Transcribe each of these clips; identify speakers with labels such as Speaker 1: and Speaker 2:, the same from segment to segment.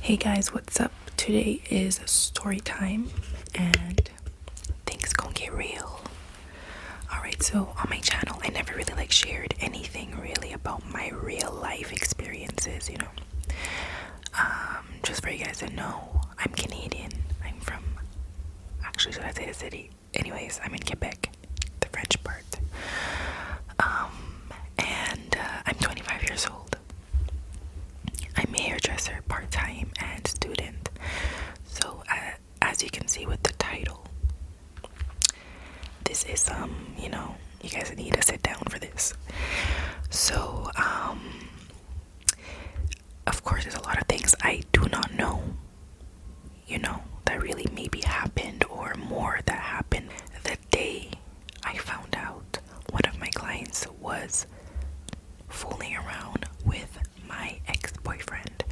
Speaker 1: Hey guys, what's up? Today is story time and things gonna get real. Alright, so on my channel I never really shared anything really about my real life experiences, just for you guys to know, I'm Canadian. I'm from, actually should I say the city? Anyways, I'm in Quebec, the French part. And I'm 25 years old. I'm a hairdresser, part-time, and student. So, as you can see with the title, this is you guys need to sit down for this. So, of course, there's a lot of things I do not know, that really maybe happened, or more that happened the day I found out one of my clients was fooling around with my ex-boyfriend.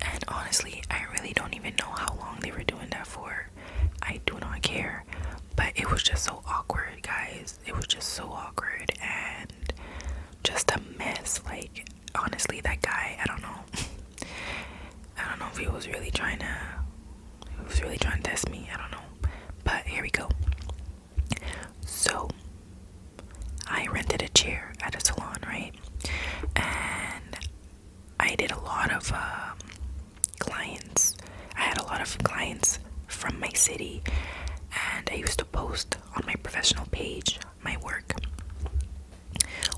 Speaker 1: And honestly, I really don't even know how long they were doing that for. I do not care, but it was just so awkward, guys. It was just so awkward and just a mess. Honestly, that guy, I don't know if he was really trying to test me. I don't know, but here we go. So I rented a chair at a salon, right? And I did a lot of clients. I had a lot of clients from my city, and I used to post on my professional page my work.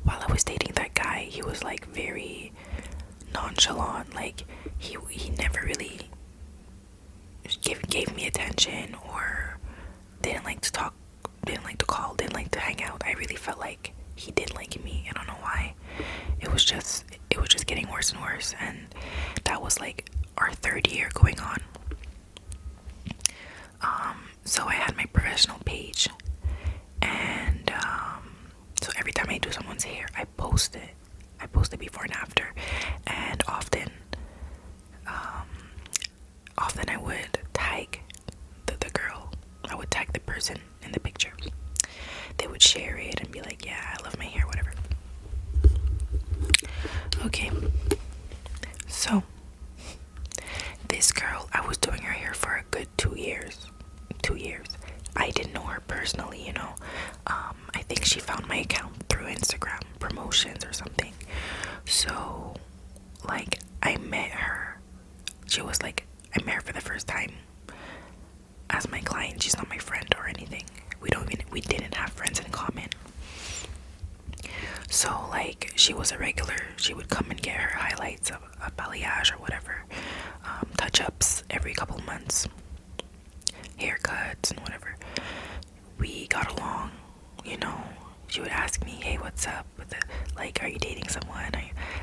Speaker 1: While I was dating that guy, he was very nonchalant. He never really gave me attention, or didn't like to talk, didn't like to call, didn't like to hang out. I really felt like he did like me. I don't know why. It was just getting worse and worse, and that was our third year going on. So I had my professional page, and so every time I do someone's hair, I post it. I post it before and after, and often I would tag the girl. I would tag the person in the picture. They would share it and be like, yeah, I love my hair, whatever. Okay, so this girl, I was doing her hair for a good 2 years. 2 years. I didn't know her personally, I think she found my account through Instagram promotions or something. So, I met her. She was I met her for the first time as my client. She's not my friend or anything. We didn't have friends in common. So, she was a regular. She would come and get her highlights, a balayage or whatever, touch-ups every couple months, haircuts and whatever. We got along, She would ask me, hey, what's up? Are you dating someone?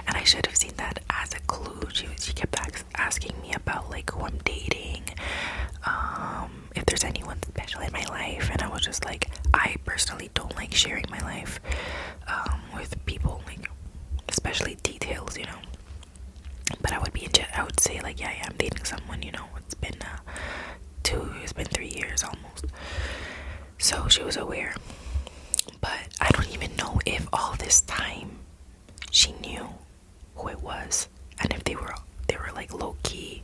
Speaker 1: And I should have seen that as a clue. She kept asking me about, who I'm dating, if there's anyone special in my life. And I was just I personally don't like sharing my life with people, especially details, But I would say, yeah, I'm dating someone, it's been 3 years almost. So she was aware. But I don't even know if all this time she knew who it was, and if they were low key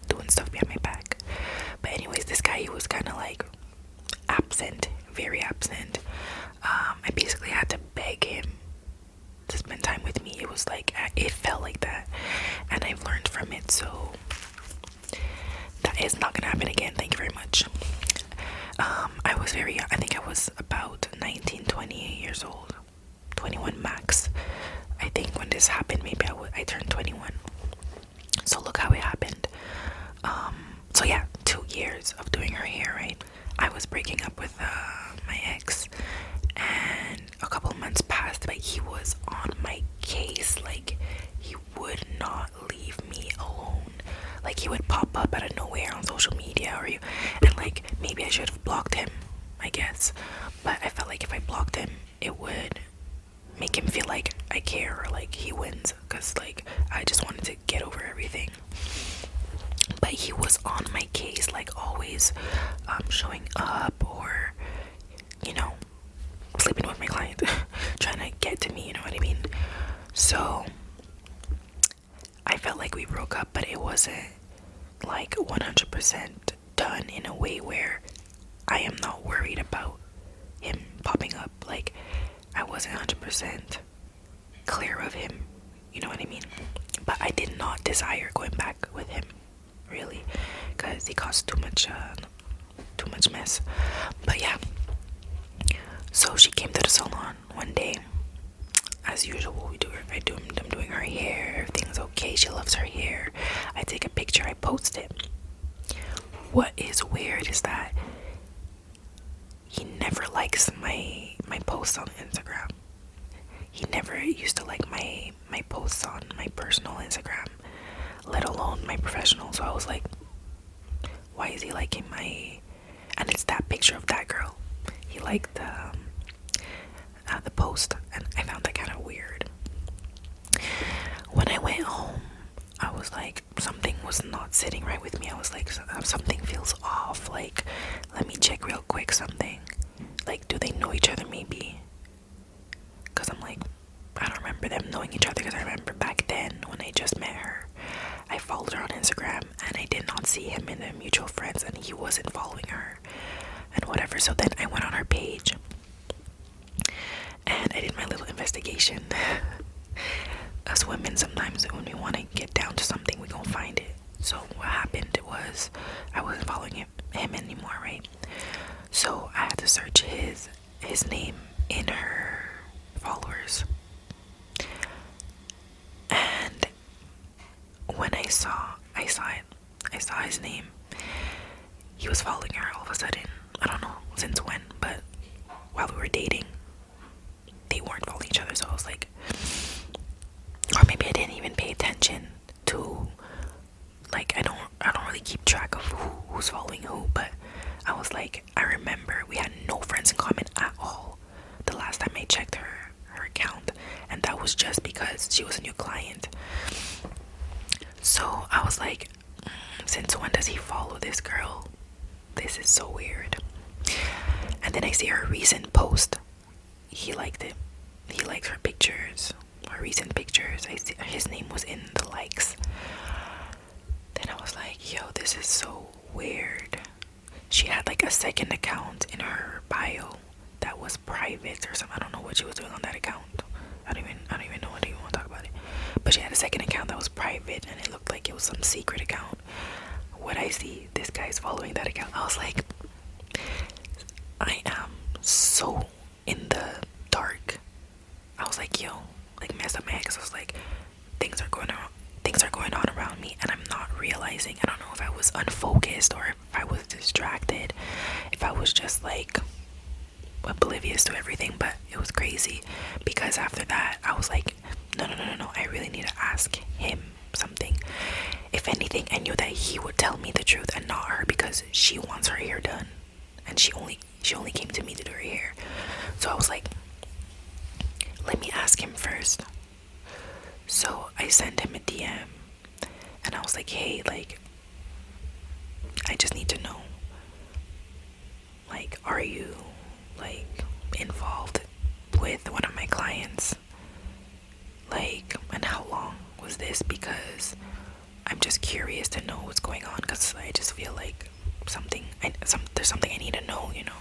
Speaker 1: doing stuff behind my back. But anyways, this guy, he was kind of absent, very absent. I basically had to beg him to spend time with me. It was it felt like that, and I've learned from it. So that is not gonna happen again. Thank you very much. I was very young. I think I was about 19, 28 years old. 21 max. I think when this happened, maybe I turned 21. So look how it happened. So yeah, 2 years of doing her hair, right? I was breaking up with my ex, and a couple months passed, but he was on my case. He would not leave me alone. He would pop up out of nowhere on social media, and maybe I should have blocked him, I guess. But I felt like if I blocked him, it would make him feel like I care, or he wins, because I just wanted to get over everything. But he was on my case, always showing up, or sleeping with my client, trying to get to me, you know what I mean? So I felt like we broke up, but it wasn't like 100% done in a way where I am not worried about him popping up. Like, I wasn't 100% clear of him, you know what I mean? But I did not desire going back with him, really, because he caused too much mess. But yeah, so she came to the salon one day. As usual, I'm doing her hair. Everything's okay. She loves her hair. I take a picture. I post it. What is weird is that he never likes my posts on Instagram. He never used to like my posts on my personal Instagram, let alone my professional. So I was like, why is he liking my? And it's that picture of that girl. He liked the post, and I found that kind of weird. When I went home, I was like, something was not sitting right with me. I was like, something feels off. Like, let me check real quick something. Like, do they know each other maybe? Because I'm like, I don't remember them knowing each other, because I remember back then when I just met her, I followed her on Instagram and I did not see him in the mutual friends, and he wasn't following her and whatever. So then I went on her page and I did my little investigation. As women, sometimes when we want to get down to something, we gonna find it. So what happened was, I wasn't following him anymore, right? So I had to search his name in her followers, and when I saw his name, he was following her all of a sudden. I don't know since when, but while we were dating, they weren't following each other. So I was like, or maybe I didn't even pay attention to, like, I don't really keep track of who's following who, but I was like, I remember we had no friends in common at all the last time I checked her account, and that was just because she was a new client. So I was like, since when does he follow this girl? This is so weird. And then I see her recent post. He liked it. He liked her pictures, her recent pictures. I see his name was in the likes. Then I was like, yo, this is so weird. She had like a second account in her bio that was private or something. I don't know what she was doing on that account. I don't even know. I don't even want to talk about it. But she had a second account that was private, and it looked like it was some secret account. What I see, this guy's following that account. I was like, I am so in the dark. I was like, yo, like, messed up my head, because I was like, things are going on around me, and I'm not realizing. I don't know if I was unfocused or if I was distracted, if I was just like oblivious to everything. But it was crazy, because after that I was like, no, I really need to ask him something. If anything, I knew that he would tell me the truth and not her, because she wants her hair done, and she only came to me to do her hair. So I was like, let me ask him first. So I sent him a DM, and I was like, hey, like, I just need to know, like, are you like involved with one of my clients? Like, and how long was this? Because I'm just curious to know what's going on, because I just feel like there's something I need to know, you know.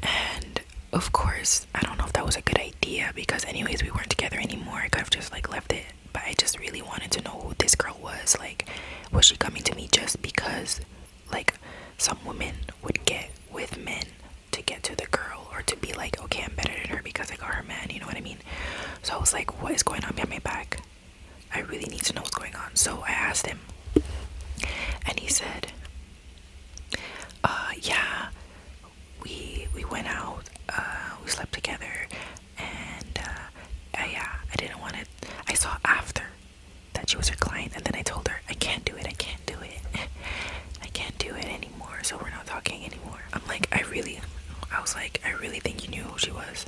Speaker 1: And of course, I don't know if that was a good idea, because anyways, we weren't together anymore. I could have just like left it, but I just really wanted to know who this girl was. Like, was she coming to me just because, like, some women would get with men to get to the girl, or to be like, okay, I'm better than her because I got her man, you know what I mean? So I was like, what is going on behind my back? I really need to know what's going on. So I asked him, and he said, yeah, we went out, we slept together, and yeah, I didn't want it. I saw after that she was her client, and then I told her, I can't do it I can't do it anymore, so we're not talking anymore. I was like, I really think you knew who she was,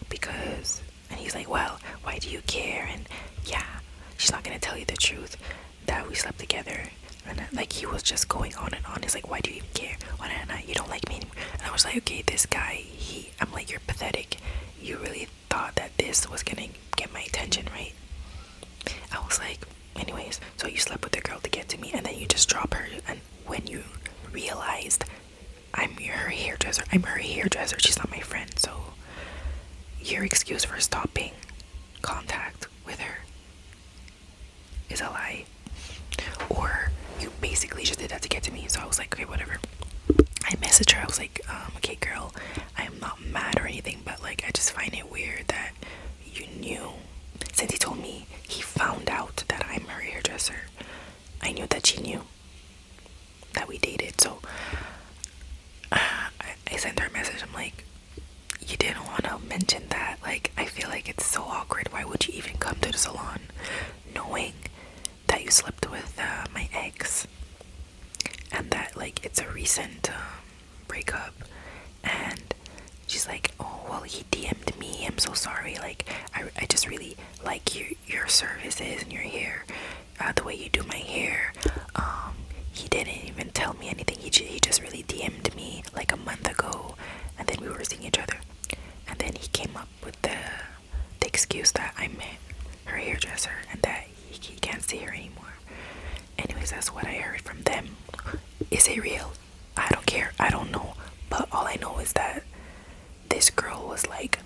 Speaker 1: because, and he's like, well, why do you care? And yeah, she's not gonna tell you the truth that we slept together. And like, he was just going on and on. He's like, why do you even care? Why not? You don't like me anymore. And I was like, okay, this guy, I'm like, you're pathetic. You really thought that this was gonna get my attention, right? I was like, Anyways, so you slept with the girl to get to me, and then you just drop her. And when you realized I'm her hairdresser, she's not my friend. So your excuse for stopping contact with her is a lie. Or you basically just did that to get to me. So I was like, okay, whatever. I messaged her. I was like, okay, girl, I am not mad or anything, but like, I just find it weird that you knew. Since he told me he found out that I'm her hairdresser, I knew that she knew that we dated. So I sent her a message. I'm like, you didn't want to mention that. Like, I feel like it's so awkward. Why would you even come to the salon knowing that you slept with my ex, and that like it's a recent breakup? And she's like, oh well, he DM'd me, I'm so sorry, like I just really like your services and your hair, the way you do my hair. He didn't even tell me anything. He just really DM'd me like a month ago, and then we were seeing each other, and then he came up with the excuse that I'm her hairdresser and that he can't see her anymore. Anyways, that's what I heard from them. Is it real? I don't care. I don't know. But all I know is that this girl was like,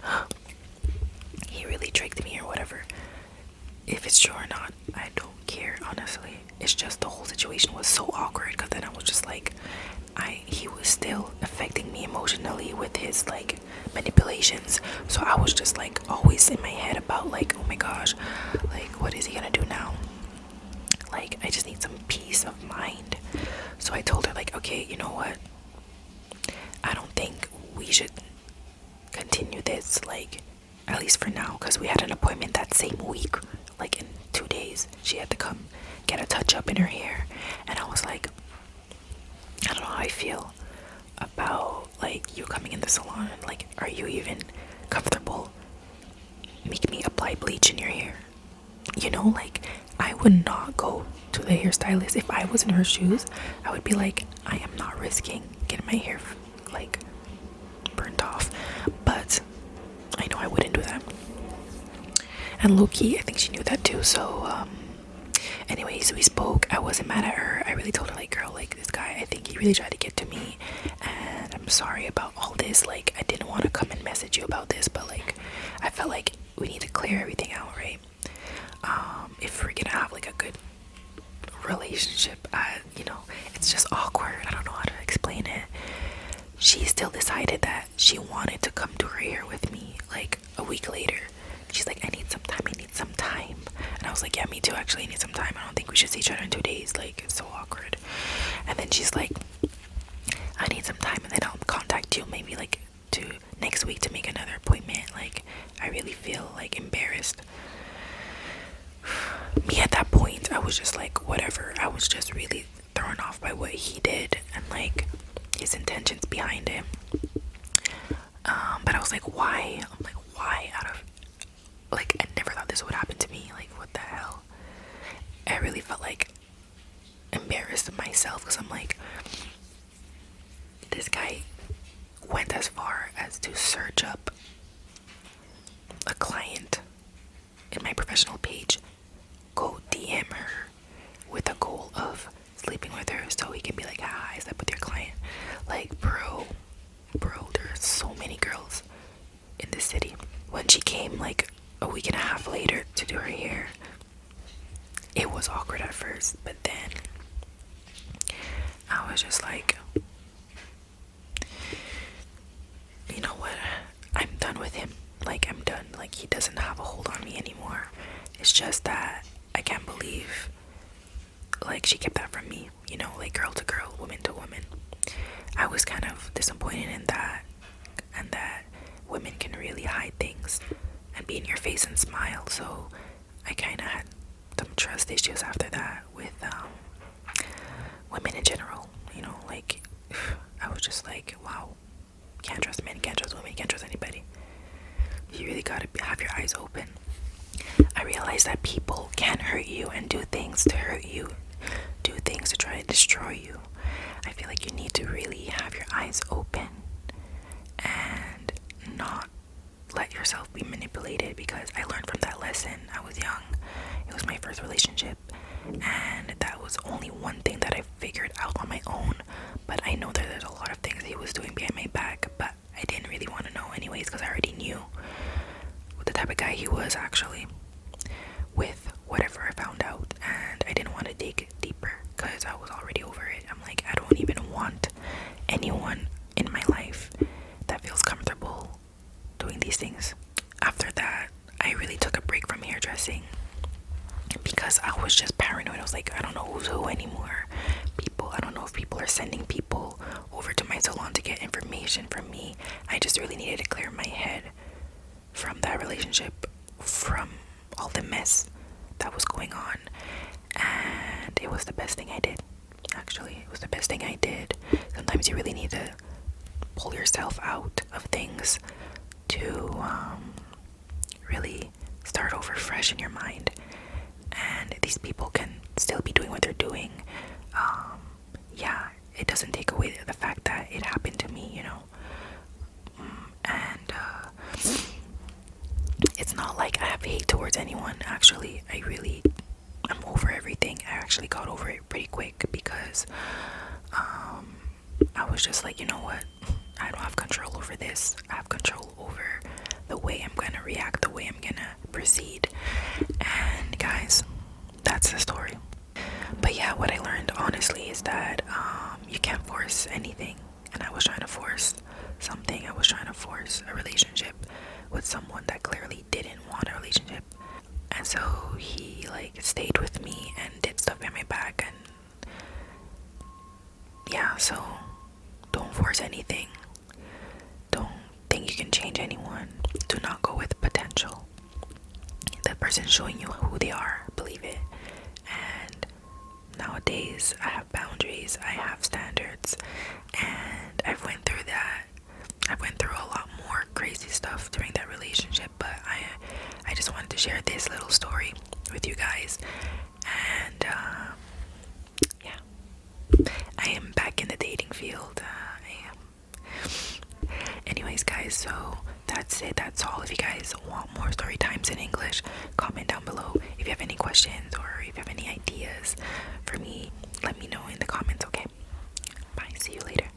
Speaker 1: he really tricked me or whatever. If it's true or not, I don't care, honestly. It's just the whole situation was so awkward, because then I was just like, he was still affecting me emotionally with his like manipulations. So I was just like always in my head about like, oh my gosh, like what is he gonna do now? Like, I just need some peace of mind. So I told her like, okay, you know what? I don't think we should continue this, like, at least for now, because we had an appointment that same week, like in 2 days. She had to come get a touch up in her hair, and I was like, I don't know how I feel about like you coming in the salon, and like, are you even comfortable making me apply bleach in your hair? You know, like, I would not go to the hairstylist. If I was in her shoes, I would be like, I am not risking getting my hair like burnt off. But I know I wouldn't do that. And low-key, I think she knew that too. So anyways, we spoke. I wasn't mad at her. I really told her like, girl, like, this guy, I think he really tried to get to me, and I'm sorry about all this. Like, I didn't want to come and message you about this, but like, I felt like we need to clear everything out, right? If we're gonna have like a good relationship, you know, it's just awkward. I don't know how to explain it. She still decided that she wanted to come to her hair with me like a week later. She's like, I need some time. And I was like, yeah, me too, actually. I need some time. I don't think we should see each other in 2 days. Like, it's so awkward. And then she's like, I need some time, and then I'll contact you maybe like to next week to make another appointment. Like, I really feel like embarrassed. Me at that point, I was just like, whatever. I was just really thrown off by what he did and like his intentions behind it. But I was like, why? I'm like, why? Out of like, I never thought this would happen to me. Like, what the hell? I really felt like embarrassed of myself, because I'm like, this guy went as far as to search up a client in my professional page, go DM her with a goal of sleeping with her so he can be like, ah, I slept with your client. Like, bro, there's so many girls in this city. When she came like a week and a half later to do her hair, it was awkward at first, but then I was just like, you know what, I'm done with him. Like, I'm done. Like, he doesn't have a hold on me anymore. It's just that I can't believe like she kept that from me, you know, like girl to girl, woman to woman. I was kind of disappointed in that, and that women can really hide things and be in your face and smile. So I kind of had some trust issues after that with women in general, you know, like I was just like, wow, can't trust men, can't trust women, can't trust anybody. You really gotta have your eyes open. I realized that people can hurt you and do things to hurt you, do things to try to destroy you. I feel like you need to really have your eyes open and not let yourself be manipulated, because I learned from that lesson. I was young. It was my first relationship, and that was only one thing that I figured out on my own. But I know that there's a lot of things he was doing behind my back, but I didn't really want to know anyways, because I already knew the type of guy he was actually, with whatever I found out. And I didn't want to dig deeper because I was already over it. I'm like, I don't even want anyone in my life that feels comfortable doing these things. After that, I really took a break from hairdressing because I was just paranoid. I was like, I don't know who's who anymore. I don't know if people are sending people over to my salon to get information from me. I just really needed to clear my head from that relationship, from all the mess that was going on. And it was the best thing I did. Actually, it was the best thing I did. Sometimes you really need to pull yourself out of things to really start over fresh in your mind. And these people can still be doing what they're doing. Yeah, it doesn't take away the fact that it happened to me, you know. And it's not like I have hate towards anyone. Actually, I'm over everything. I actually got over it pretty quick because I was just like, you know what? I don't have control over this. I have control over the way I'm gonna react, the way I'm gonna proceed. And guys, that's the story. But yeah, what I learned honestly is that you can't force anything. And I was trying to force something. I was trying to force a relationship with someone that clearly didn't want a relationship. And so he like stayed with me and did stuff behind my back. And yeah, so don't force anything. Don't think you can change anyone. Do not go with potential. The person showing you who they are, believe it. And nowadays I have boundaries, I have standards, and I've went through that. I went through a lot more crazy stuff during that relationship, but I just wanted to share this little story with you guys. And yeah, I am back in the dating field. I am. Anyways, guys, so that's it. That's all. If you guys want more story times in English, comment down below. If you have any questions or if you have any ideas for me, let me know in the comments, okay? Bye. See you later.